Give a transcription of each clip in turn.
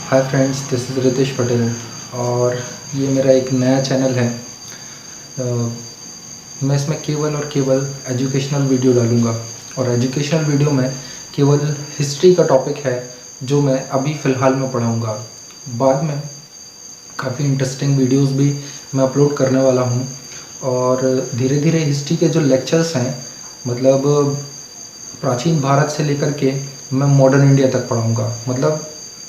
Hi friends, this is Ritesh Patel और ये मेरा एक नया चैनल है। मैं इसमें केवल और केवल एजुकेशनल वीडियो डालूँगा और एजुकेशनल वीडियो में केवल हिस्ट्री का टॉपिक है जो मैं अभी फ़िलहाल में पढ़ाऊँगा। बाद में काफ़ी इंटरेस्टिंग वीडियोस भी मैं अपलोड करने वाला हूँ और धीरे धीरे हिस्ट्री के जो लेक्चर्स हैं, मतलब प्राचीन भारत से लेकर के मैं मॉडर्न इंडिया तक पढ़ाऊँगा। मतलब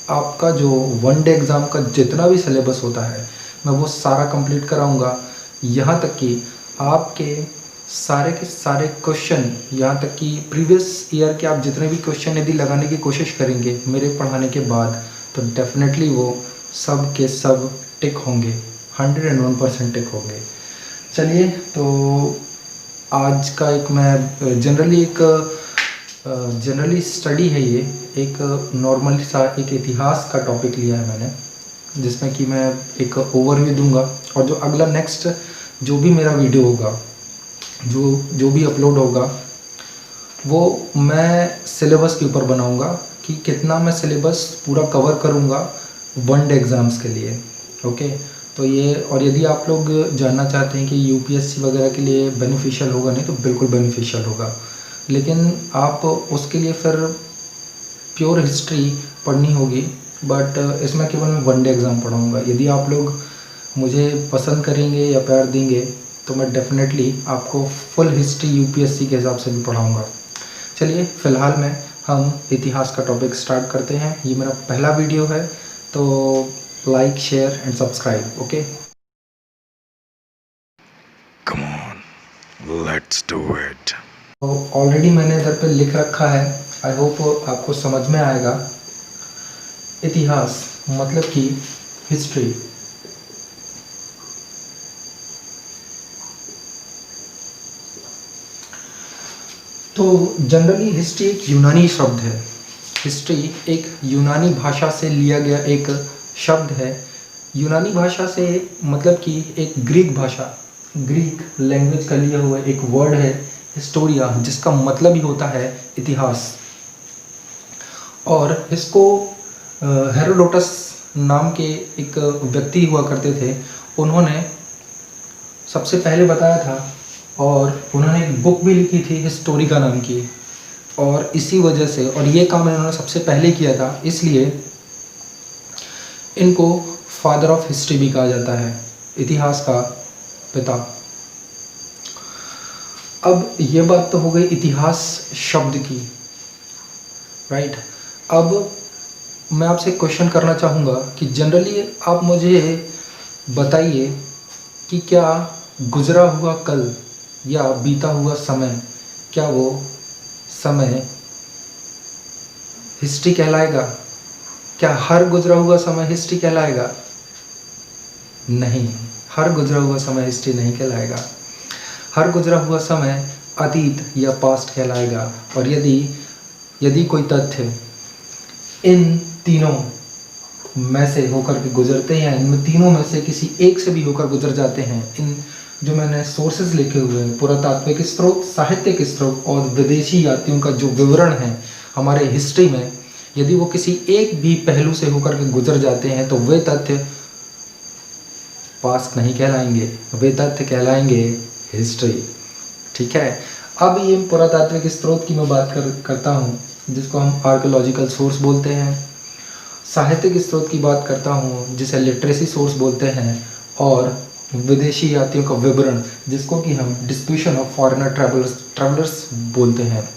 आपका जो वन डे एग्ज़ाम का जितना भी सिलेबस होता है मैं वो सारा कंप्लीट कराऊँगा। यहाँ तक कि आपके सारे के सारे क्वेश्चन, यहाँ तक कि प्रीवियस ईयर के आप जितने भी क्वेश्चन यदि लगाने की कोशिश करेंगे मेरे पढ़ाने के बाद, तो डेफिनेटली वो सब के सब टिक होंगे, 101% टिक होंगे। चलिए, तो आज का एक मैं जनरली स्टडी है, ये एक नॉर्मली सा एक इतिहास का टॉपिक लिया है मैंने, जिसमें कि मैं एक ओवरव्यू दूंगा और जो अगला नेक्स्ट जो भी मेरा वीडियो होगा, जो भी अपलोड होगा, वो मैं सिलेबस के ऊपर बनाऊंगा कि कितना मैं सिलेबस पूरा कवर करूंगा वन डे एग्ज़ाम्स के लिए। ओके, तो ये, और यदि आप लोग जानना चाहते हैं कि यूपीएससी वगैरह के लिए बेनिफिशियल होगा, नहीं तो बिल्कुल बेनिफिशियल होगा, लेकिन आप उसके लिए फिर प्योर हिस्ट्री पढ़नी होगी। बट इसमें केवल मैं वन डे एग्ज़ाम पढ़ाऊँगा। यदि आप लोग मुझे पसंद करेंगे या प्यार देंगे तो मैं डेफिनेटली आपको फुल हिस्ट्री यूपीएससी के हिसाब से भी पढ़ाऊँगा। चलिए, फ़िलहाल में हम इतिहास का टॉपिक स्टार्ट करते हैं। ये मेरा पहला वीडियो है, तो like, share and subscribe. Okay, Come on, let's do it. तो ऑलरेडी मैंने इधर पे लिख रखा है, आई होप आपको समझ में आएगा। इतिहास मतलब कि हिस्ट्री। तो जनरली हिस्ट्री एक यूनानी शब्द है। हिस्ट्री एक यूनानी भाषा से लिया गया एक शब्द है। यूनानी भाषा से मतलब कि एक ग्रीक भाषा, ग्रीक लैंग्वेज का लिया हुआ एक वर्ड है हिस्टोरिया, जिसका मतलब ही होता है इतिहास। और इसको हेरोडोटस नाम के एक व्यक्ति हुआ करते थे, उन्होंने सबसे पहले बताया था और उन्होंने एक बुक भी लिखी थी हिस्टोरिका नाम की। और इसी वजह से, और ये काम इन्होंने सबसे पहले किया था, इसलिए इनको फादर ऑफ हिस्ट्री भी कहा जाता है, इतिहास का पिता। अब ये बात तो हो गई इतिहास शब्द की, राइट। अब मैं आपसे क्वेश्चन करना चाहूँगा कि जनरली आप मुझे बताइए कि क्या गुजरा हुआ कल या बीता हुआ समय, क्या वो समय हिस्ट्री कहलाएगा? क्या हर गुजरा हुआ समय हिस्ट्री कहलाएगा? नहीं, हर गुजरा हुआ समय हिस्ट्री नहीं कहलाएगा। हर गुजरा हुआ समय अतीत या पास्ट कहलाएगा। और यदि कोई तथ्य इन तीनों में से होकर के गुजरते हैं, इन तीनों में से किसी एक से भी होकर गुजर जाते हैं, इन जो मैंने सोर्सेज लिखे हुए हैं, पुरातात्विक स्रोत, साहित्यिक स्रोत और विदेशी यात्रियों का जो विवरण है हमारे हिस्ट्री में, यदि वो किसी एक भी पहलू से होकर के गुजर जाते हैं तो वे तथ्य पास्ट नहीं कहलाएंगे, वे तथ्य कहलाएंगे हिस्ट्री। ठीक है। अब ये पुरातात्विक स्रोत की मैं बात करता हूँ, जिसको हम आर्कियोलॉजिकल सोर्स बोलते हैं। साहित्यिक स्रोत की बात करता हूँ, जिसे लिटरेसी सोर्स बोलते हैं। और विदेशी यात्रियों का विवरण, जिसको कि हम डिस्क्रिप्शन ऑफ फॉरेनर ट्रैवलर्स बोलते हैं।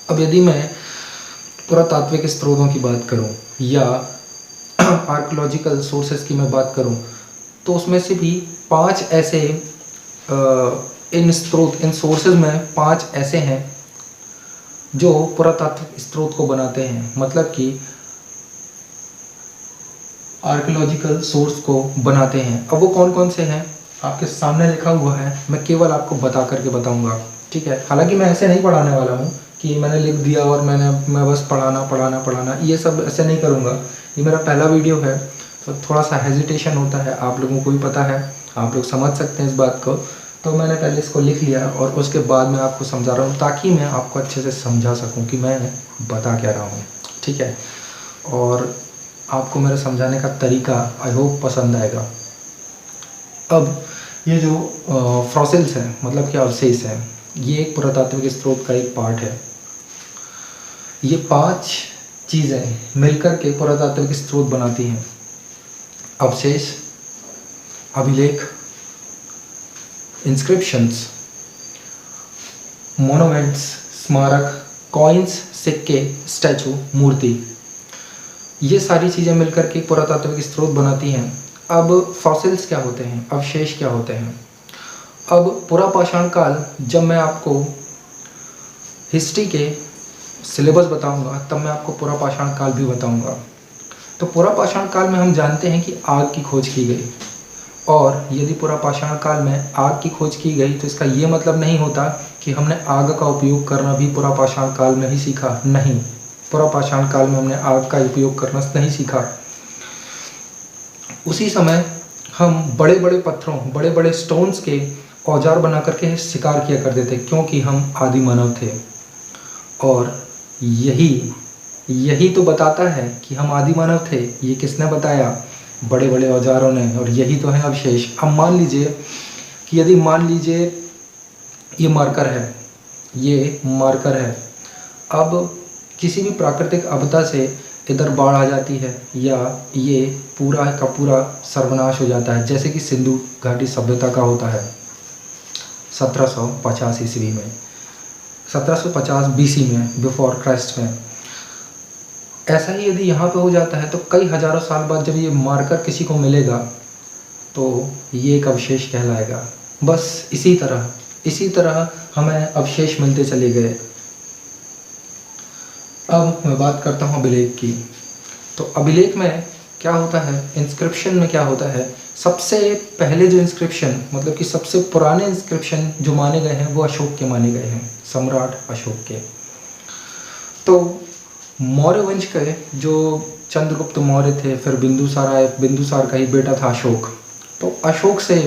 अब यदि मैं पुरातात्विक स्रोतों की बात करूं या आर्कियोलॉजिकल सोर्सेज की मैं बात करूं, तो उसमें से भी 5 ऐसे इन सोर्सेज में 5 ऐसे हैं जो पुरातात्विक स्रोत को बनाते हैं, मतलब कि आर्कियोलॉजिकल सोर्स को बनाते हैं। अब वो कौन कौन से हैं आपके सामने लिखा हुआ है, मैं केवल आपको बता करके बताऊंगा। ठीक है। हालांकि मैं ऐसे नहीं पढ़ाने वाला हूँ कि मैंने लिख दिया और मैं बस पढ़ाना, ये सब ऐसे नहीं करूँगा। ये मेरा पहला वीडियो है, तो थोड़ा सा हेजिटेशन होता है, आप लोगों को भी पता है, आप लोग समझ सकते हैं इस बात को। तो मैंने पहले इसको लिख लिया और उसके बाद मैं आपको समझा रहा हूँ, ताकि मैं आपको अच्छे से समझा सकूँ कि मैं बता क्या रहा हूँ। ठीक है। और आपको मेरा समझाने का तरीका आई होप पसंद आएगा। अब ये जो फॉसिल्स हैं, मतलब कि अवशेष हैं, ये एक पुरातात्विक स्रोत का एक पार्ट है। ये 5 चीज़ें मिलकर के पुरातात्विक स्रोत बनाती हैं: अवशेष, अभिलेख, इंस्क्रिप्शंस, मोनूमेंट्स, स्मारक, कॉइन्स, सिक्के, स्टैचू, मूर्ति। ये सारी चीज़ें मिलकर के पुरातात्विक स्रोत बनाती हैं। अब फॉसिल्स क्या होते हैं, अवशेष क्या होते हैं? अब पुरापाषाण काल, जब मैं आपको हिस्ट्री के सिलेबस बताऊंगा तब मैं आपको पुरापाषाण काल भी बताऊंगा। तो पुरापाषाण काल में हम जानते हैं कि आग की खोज की गई, और यदि पुरापाषाण काल में आग की खोज की गई तो इसका ये मतलब नहीं होता कि हमने आग का उपयोग करना भी पुरापाषाण काल में ही सीखा। नहीं, पुरापाषाण काल में हमने आग का उपयोग करना नहीं सीखा। उसी समय हम बड़े बड़े पत्थरों, बड़े बड़े स्टोन्स के औजार बना करके शिकार किया करते थे, क्योंकि हम आदि मानव थे। और यही तो बताता है कि हम आदि मानव थे। ये किसने बताया? बड़े बड़े औजारों ने। और यही तो है अवशेष। अब मान लीजिए कि यदि मान लीजिए ये मार्कर है, ये मार्कर है। अब किसी भी प्राकृतिक आपदा से इधर बाढ़ आ जाती है या ये पूरा का पूरा सर्वनाश हो जाता है, जैसे कि सिंधु घाटी सभ्यता का होता है 1750 ईस्वी में, 1750 BC में, बिफोर क्राइस्ट में। ऐसा ही यदि यहाँ पे हो जाता है तो कई हजारों साल बाद जब ये मार्कर किसी को मिलेगा तो ये एक अवशेष कहलाएगा। बस इसी तरह हमें अवशेष मिलते चले गए। अब मैं बात करता हूँ अभिलेख की। तो अभिलेख में क्या होता है, इंस्क्रिप्शन में क्या होता है? सबसे पहले जो इंस्क्रिप्शन, मतलब कि सबसे पुराने इंस्क्रिप्शन जो माने गए हैं वो अशोक के माने गए हैं, सम्राट अशोक के। तो मौर्य वंश के जो चंद्रगुप्त मौर्य थे, फिर बिंदुसार आए, बिंदुसार का ही बेटा था अशोक। तो अशोक से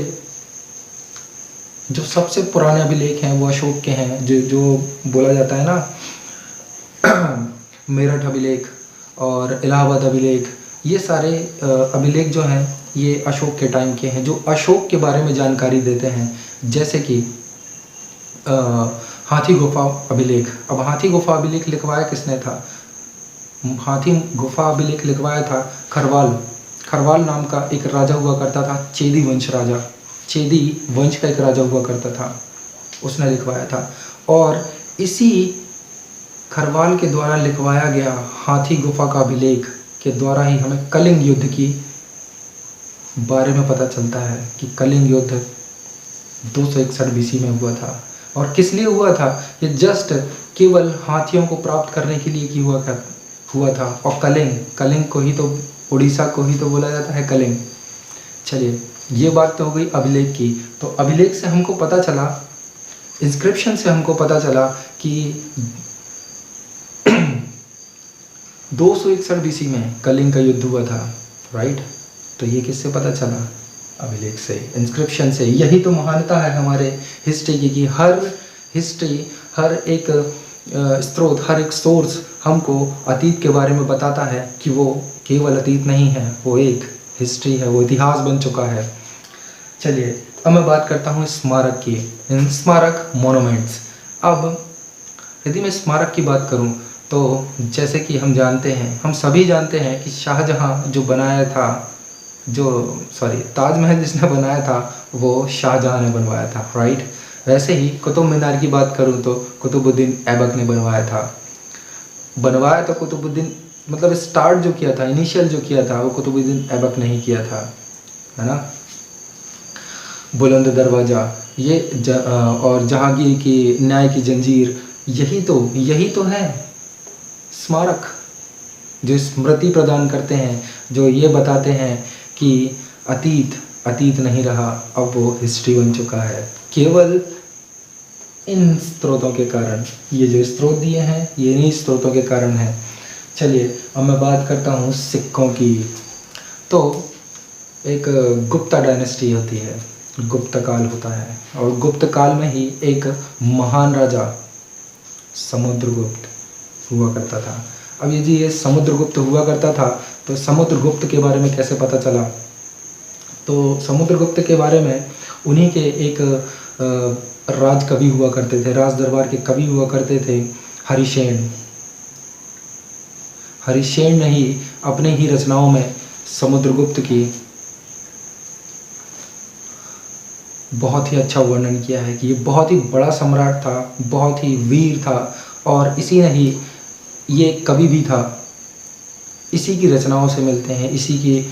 जो सबसे पुराने अभिलेख हैं वो अशोक के हैं। जो बोला जाता है ना मेरठ अभिलेख और इलाहाबाद अभिलेख, ये सारे अभिलेख जो हैं ये अशोक के टाइम के हैं, जो अशोक के बारे में जानकारी देते हैं। जैसे कि हाथी गुफा अभिलेख। अब हाथी गुफा अभिलेख लिखवाया किसने था? हाथी गुफा अभिलेख लिखवाया था खरवाल नाम का एक राजा हुआ करता था, चेदी वंश का एक राजा हुआ करता था, उसने लिखवाया था। और इसी खरवाल के द्वारा लिखवाया गया हाथी गुफा का अभिलेख के द्वारा ही हमें कलिंग युद्ध की बारे में पता चलता है कि कलिंग युद्ध 261 BC में हुआ था। और किस लिए हुआ था? ये जस्ट केवल हाथियों को प्राप्त करने के लिए हुआ था। और कलिंग को ही तो, उड़ीसा को ही तो बोला जाता है कलिंग। चलिए, ये बात तो हो गई अभिलेख की। तो अभिलेख से हमको पता चला, इंस्क्रिप्शन से हमको पता चला कि 261 BC में कलिंग का युद्ध हुआ था, राइट? तो ये किससे पता चला? अभिलेख से, इंस्क्रिप्शन से। यही तो महानता है हमारे हिस्ट्री की, कि हर एक स्रोत, हर एक सोर्स हमको अतीत के बारे में बताता है कि वो केवल अतीत नहीं है, वो एक हिस्ट्री है, वो इतिहास बन चुका है। चलिए, अब मैं बात करता हूँ स्मारक की। स्मारक, मोनूमेंट्स। अब यदि मैं स्मारक की बात करूँ तो जैसे कि हम सभी जानते हैं कि शाहजहां जो बनाया था, ताजमहल जिसने बनाया था वो शाहजहां ने बनवाया था, राइट? वैसे ही कुतुब मीनार की बात करूं तो कुतुबुद्दीन ऐबक ने बनवाया था कुतुबुद्दीन, मतलब स्टार्ट जो किया था, इनिशियल जो किया था वो कुतुबुद्दीन ऐबक ने ही किया था, है ना? बुलंद दरवाज़ा, और जहांगीर की न्याय की जंजीर, यही तो है स्मारक, जो स्मृति प्रदान करते हैं, जो ये बताते हैं कि अतीत नहीं रहा, अब वो हिस्ट्री बन चुका है, केवल इन स्रोतों के कारण। ये जो स्रोत दिए हैं ये इन्हीं स्रोतों के कारण है। चलिए, अब मैं बात करता हूँ सिक्कों की। तो एक गुप्ता डायनेस्टी होती है, गुप्त काल होता है, और गुप्त काल में ही एक महान राजा समुद्रगुप्त हुआ करता था। अब यदि ये समुद्रगुप्त हुआ करता था तो तो समुद्रगुप्त के बारे में कैसे पता चला? तो समुद्रगुप्त के बारे में उन्हीं के एक राज कवि हुआ करते थे, राज दरबार के कवि हुआ करते थे, हरिशेन। हरिशेन ने ही अपने ही रचनाओं में समुद्रगुप्त की बहुत ही अच्छा वर्णन किया है कि ये बहुत ही बड़ा सम्राट था, बहुत ही वीर था, और इसी ने ही ये कवि भी था। इसी की रचनाओं से मिलते हैं, इसी की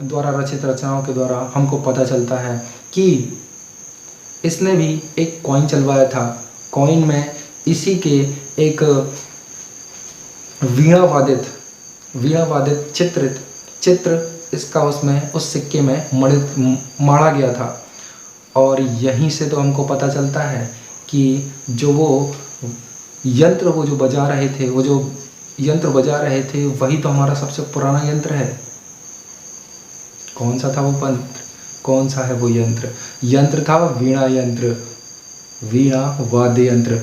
द्वारा रचित रचनाओं के द्वारा हमको पता चलता है कि इसने भी एक कॉइन चलवाया था। कॉइन में इसी के एक वीणा वादित चित्र इसका उसमें उस सिक्के में माढ़ा गया था। और यहीं से तो हमको पता चलता है कि जो यंत्र वो जो बजा रहे थे वही तो हमारा सबसे पुराना यंत्र है। कौन सा था वो यंत्र? कौन सा है वो यंत्र? यंत्र था वीणा वाद्य यंत्र,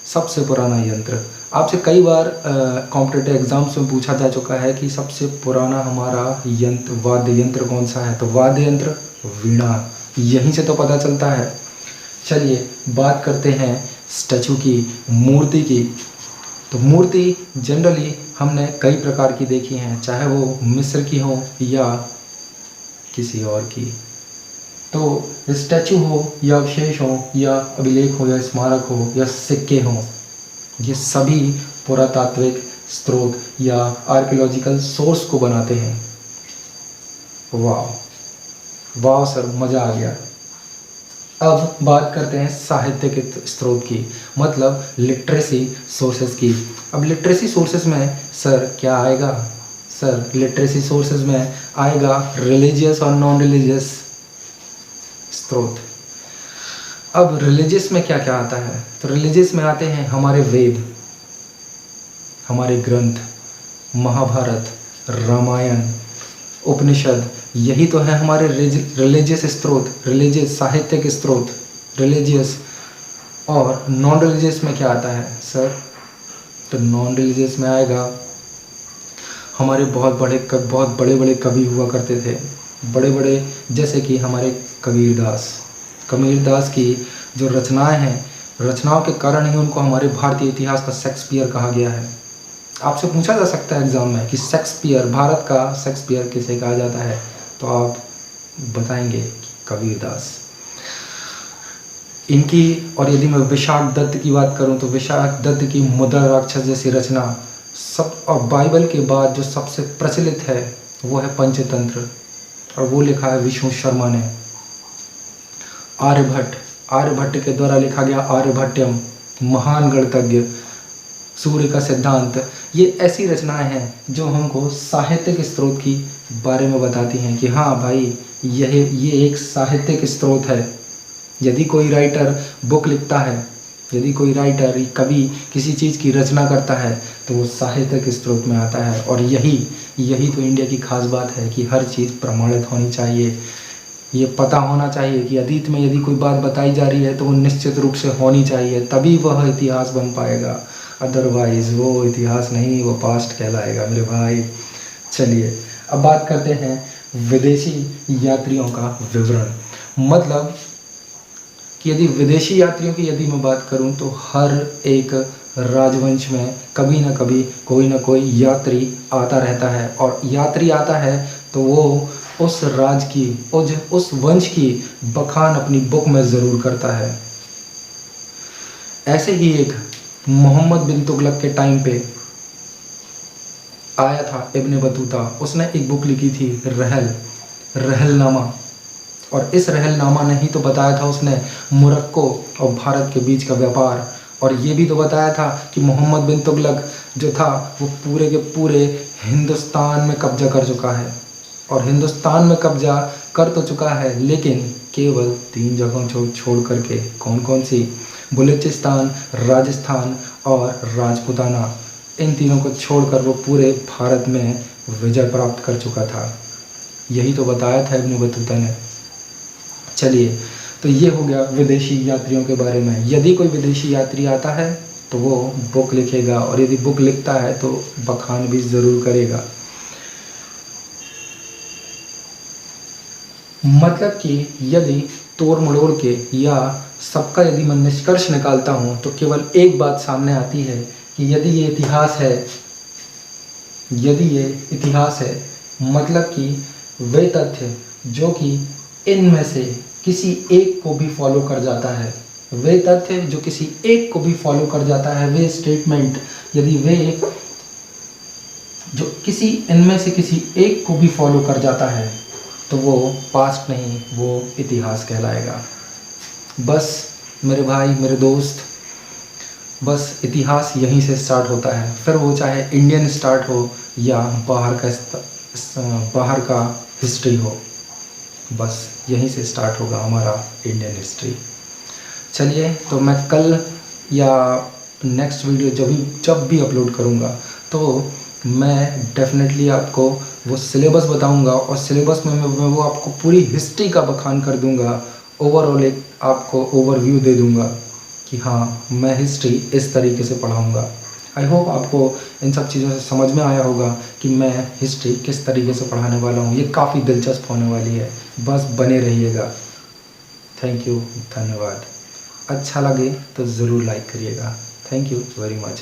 सबसे पुराना यंत्र। आपसे कई बार कॉम्पिटिटिव एग्जाम्स में पूछा जा चुका है कि सबसे पुराना हमारा वाद्य यंत्र कौन सा है? तो वाद्य यंत्र वीणा। यहीं से तो पता चलता है। चलिए बात करते हैं स्टैचू की, मूर्ति की। तो मूर्ति जनरली हमने कई प्रकार की देखी हैं, चाहे वो मिस्र की हो या किसी और की। तो स्टैचू हो या अवशेष हो या अभिलेख हो या स्मारक हो या सिक्के हों, ये सभी पुरातात्विक स्रोत या आर्कियोलॉजिकल सोर्स को बनाते हैं। वाह सर, मज़ा आ गया। अब बात करते हैं साहित्य के स्रोत की, मतलब लिटरेसी सोर्सेज की। अब लिटरेसी सोर्सेज में सर क्या आएगा? सर लिटरेसी सोर्सेज में आएगा रिलीजियस और नॉन रिलीजियस स्रोत। अब रिलीजियस में क्या क्या आता है? तो रिलीजियस में आते हैं हमारे वेद, हमारे ग्रंथ, महाभारत, रामायण, उपनिषद, यही तो है हमारे रिलीजियस स्रोत, रिलीजियस साहित्यिक स्रोत, रिलीजियस। और नॉन रिलीजियस में क्या आता है सर? तो नॉन रिलीजियस में आएगा हमारे बहुत बड़े बड़े कवि हुआ करते थे, बड़े बड़े, जैसे कि हमारे कबीरदास की जो रचनाएं हैं, रचनाओं के कारण ही उनको हमारे भारतीय इतिहास का शेक्सपियर कहा गया है। आपसे पूछा जा सकता है एग्जाम में कि शेक्सपियर, भारत का शेक्सपियर किसे कहा जाता है? तो आप बताएंगे कि कबीरदास। इनकी, और यदि मैं विशाख दत्त की बात करूं तो विशाख दत्त की मुद्रा राक्षस जैसी रचना सब, और बाइबल के बाद जो सबसे प्रचलित है वो है पंचतंत्र, और वो लिखा है विष्णु शर्मा ने। आर्यभट्ट के द्वारा लिखा गया आर्यभट्टयम, महान गणितज्ञ, सूर्य का सिद्धांत। ये ऐसी रचनाएं हैं जो हमको साहित्यिक स्रोत की बारे में बताती हैं कि हाँ भाई, ये एक साहित्यिक स्रोत है। यदि कोई राइटर बुक लिखता है, यदि कोई राइटर, कवि किसी चीज़ की रचना करता है तो वो साहित्यिक स्रोत में आता है। और यही तो इंडिया की खास बात है कि हर चीज़ प्रमाणित होनी चाहिए। ये पता होना चाहिए कि अतीत में यदि कोई बात बताई जा रही है तो वो निश्चित रूप से होनी चाहिए, तभी वह इतिहास बन पाएगा। अदरवाइज़ वो इतिहास नहीं, वो पास्ट कहलाएगा मेरे भाई। चलिए अब बात करते हैं विदेशी यात्रियों का विवरण। मतलब कि यदि विदेशी यात्रियों की यदि मैं बात करूं तो हर एक राजवंश में कभी ना कभी कोई ना कोई यात्री आता रहता है, और यात्री आता है तो वो उस राज की, उस वंश की बखान अपनी बुक में ज़रूर करता है। ऐसे ही एक मोहम्मद बिन तुगलक के टाइम पे आया था इब्न बतूता, उसने एक बुक लिखी थी रहलनामा, और इस रहलनामा ने ही तो बताया था उसने मोरक्को और भारत के बीच का व्यापार, और ये भी तो बताया था कि मोहम्मद बिन तुगलक जो था वो पूरे के पूरे हिंदुस्तान में कब्जा कर चुका है, और हिंदुस्तान में कब्जा कर तो चुका है लेकिन केवल 3 जगहों छोड़ करके। कौन कौन सी? बलूचिस्तान, राजस्थान और राजपूताना। इन तीनों को छोड़कर वो पूरे भारत में विजय प्राप्त कर चुका था। यही तो बताया था इब्न बतूता ने। चलिए, तो ये हो गया विदेशी यात्रियों के बारे में। यदि कोई विदेशी यात्री आता है तो वो बुक लिखेगा, और यदि बुक लिखता है तो बखान भी ज़रूर करेगा। मतलब कि यदि तोड़ मड़ोड़ के या सबका यदि मैं निष्कर्ष निकालता हूँ तो केवल एक बात सामने आती है कि यदि ये इतिहास है, मतलब कि वे तथ्य जो कि इनमें से किसी एक को भी फॉलो कर जाता है, वे तथ्य जो किसी एक को भी फॉलो कर जाता है, वे स्टेटमेंट यदि वे जो किसी इनमें से किसी एक को भी फॉलो कर जाता है तो वो पास्ट नहीं, वो इतिहास कहलाएगा। बस मेरे भाई, मेरे दोस्त, बस इतिहास यहीं से स्टार्ट होता है, फिर वो चाहे इंडियन स्टार्ट हो या बाहर का हिस्ट्री हो, बस यहीं से स्टार्ट होगा हमारा इंडियन हिस्ट्री। चलिए, तो मैं कल या नेक्स्ट वीडियो जब भी अपलोड करूँगा तो मैं डेफिनेटली आपको वो सिलेबस बताऊंगा और सिलेबस में मैं वो आपको पूरी हिस्ट्री का बखान कर दूंगा। ओवरऑल एक आपको ओवरव्यू दे दूंगा कि हाँ, मैं हिस्ट्री इस तरीके से पढ़ाऊंगा। आई होप आपको इन सब चीज़ों से समझ में आया होगा कि मैं हिस्ट्री किस तरीके से पढ़ाने वाला हूँ। ये काफ़ी दिलचस्प होने वाली है, बस बने रहिएगा। थैंक यू, धन्यवाद। अच्छा लगे तो ज़रूर लाइक करिएगा। Thank you very much.